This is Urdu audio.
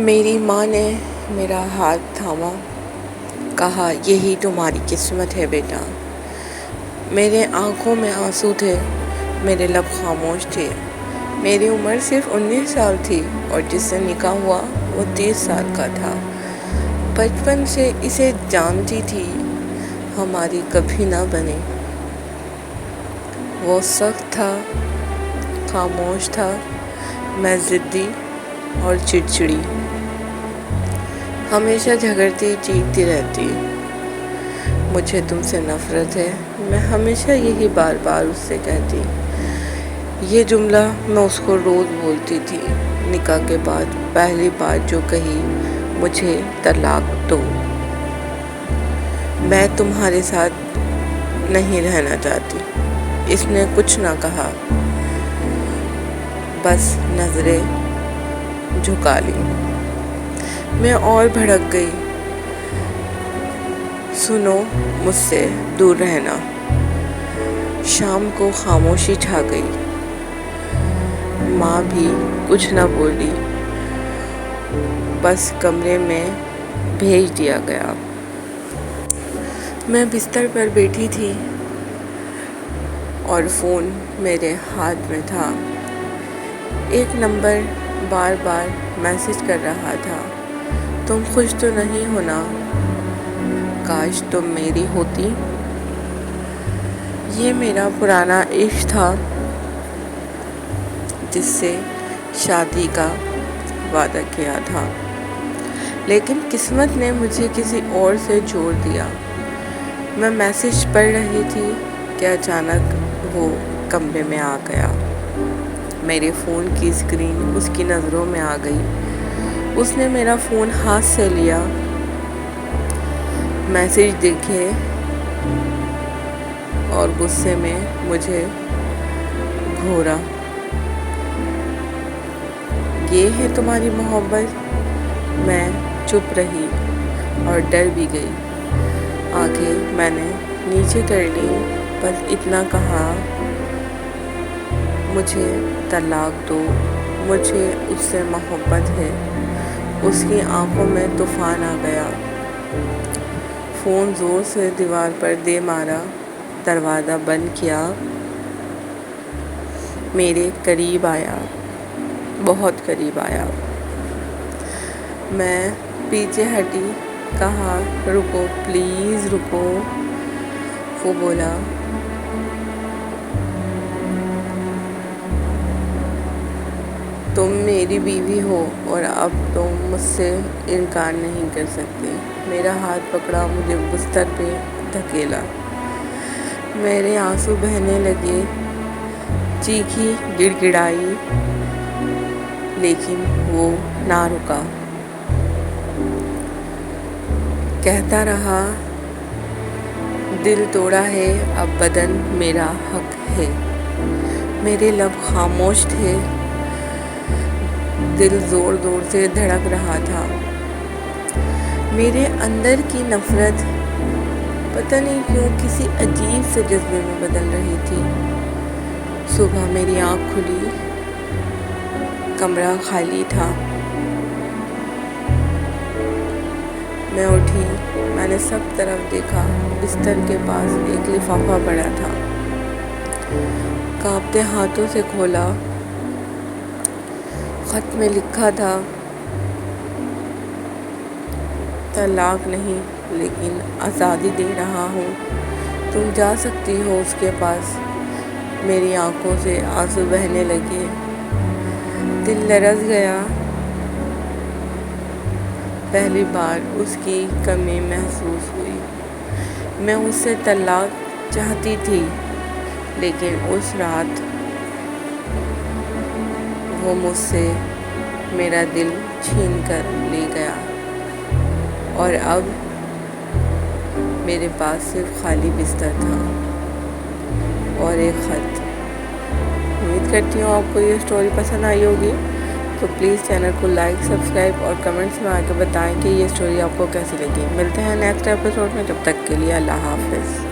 میری ماں نے میرا ہاتھ تھاما، کہا یہی تمہاری قسمت ہے بیٹا۔ میرے آنکھوں میں آنسو تھے، میرے لب خاموش تھے۔ میری عمر صرف 19 سال تھی اور جس سے نکاح ہوا وہ 30 سال کا تھا۔ بچپن سے اسے جانتی تھی، ہماری کبھی نہ بنی۔ وہ سخت تھا، خاموش تھا، میں ضدی اور چڑچڑی، ہمیشہ جھگڑتی چیختی رہتی۔ مجھے تم سے نفرت ہے، میں ہمیشہ یہی بار بار اس سے کہتی۔ یہ جملہ میں اس کو روز بولتی تھی۔ نکاح کے بعد پہلی بات جو کہی، مجھے طلاق دو، میں تمہارے ساتھ نہیں رہنا چاہتی۔ اس نے کچھ نہ کہا، بس نظریں جھکا لی۔ میں اور بھڑک گئی۔ سنو، مجھ سے دور رہنا۔ شام کو خاموشی چھا گئی۔ ماں بھی کچھ نہ بولی، بس کمرے میں بھیج دیا گیا۔ میں بستر پر بیٹھی تھی اور فون میرے ہاتھ میں تھا۔ ایک نمبر بار بار میسج کر رہا تھا، تم خوش تو نہیں ہو نا؟ کاش تم میری ہوتی۔ یہ میرا پرانا عشق تھا جس سے شادی کا وعدہ کیا تھا، لیکن قسمت نے مجھے کسی اور سے جوڑ دیا۔ میں میسج پڑھ رہی تھی کہ اچانک وہ کمرے میں آ گیا۔ میرے فون کی اسکرین اس کی نظروں میں آ گئی۔ اس نے میرا فون ہاتھ سے لیا، میسج دیکھے اور غصے میں مجھے گھورا۔ یہ ہے تمہاری محبت؟ میں چپ رہی اور ڈر بھی گئی۔ آنکھیں میں نے نیچے کر لی، بس اتنا کہا، مجھے طلاق دو، مجھے اس سے محبت ہے۔ اس کی آنکھوں میں طوفان آ گیا۔ فون زور سے دیوار پر دے مارا، دروازہ بند کیا، میرے قریب آیا، بہت قریب آیا۔ میں پیچھے ہٹی، کہا رکو پلیز رکو۔ وہ بولا، تم میری بیوی ہو اور اب تم مجھ سے انکار نہیں کر سکتی۔ میرا ہاتھ پکڑا، مجھے بستر پہ دھکیلا۔ میرے آنسو بہنے لگے، چیخی، گڑ گڑائی، لیکن وہ نہ رکا۔ کہتا رہا، دل توڑا ہے، اب بدن میرا حق ہے۔ میرے لب خاموش تھے، دل زور زور سے دھڑک رہا تھا۔ میرے اندر کی نفرت پتہ نہیں کیوں کسی عجیب سے جذبے میں بدل رہی تھی۔ صبح میری آنکھ کھلی، کمرہ خالی تھا۔ میں اٹھی، میں نے سب طرف دیکھا۔ بستر کے پاس ایک لفافہ پڑا تھا۔ کانپتے ہاتھوں سے کھولا۔ خط میں لکھا تھا، طلاق نہیں لیکن آزادی دے رہا ہوں، تم جا سکتی ہو اس کے پاس۔ میری آنکھوں سے آنسو بہنے لگے، دل لرز گیا۔ پہلی بار اس کی کمی محسوس ہوئی۔ میں اس سے طلاق چاہتی تھی، لیکن اس رات وہ مجھ سے میرا دل چھین کر لے گیا، اور اب میرے پاس صرف خالی بستر تھا اور ایک خط۔ امید کرتی ہوں آپ کو یہ اسٹوری پسند آئی ہوگی، تو پلیز چینل کو لائک، سبسکرائب اور کمنٹس میں آ کے بتائیں کہ یہ اسٹوری آپ کو کیسی لگی۔ ملتے ہیں نیکسٹ ایپیسوڈ میں، جب تک کے لیے اللہ حافظ۔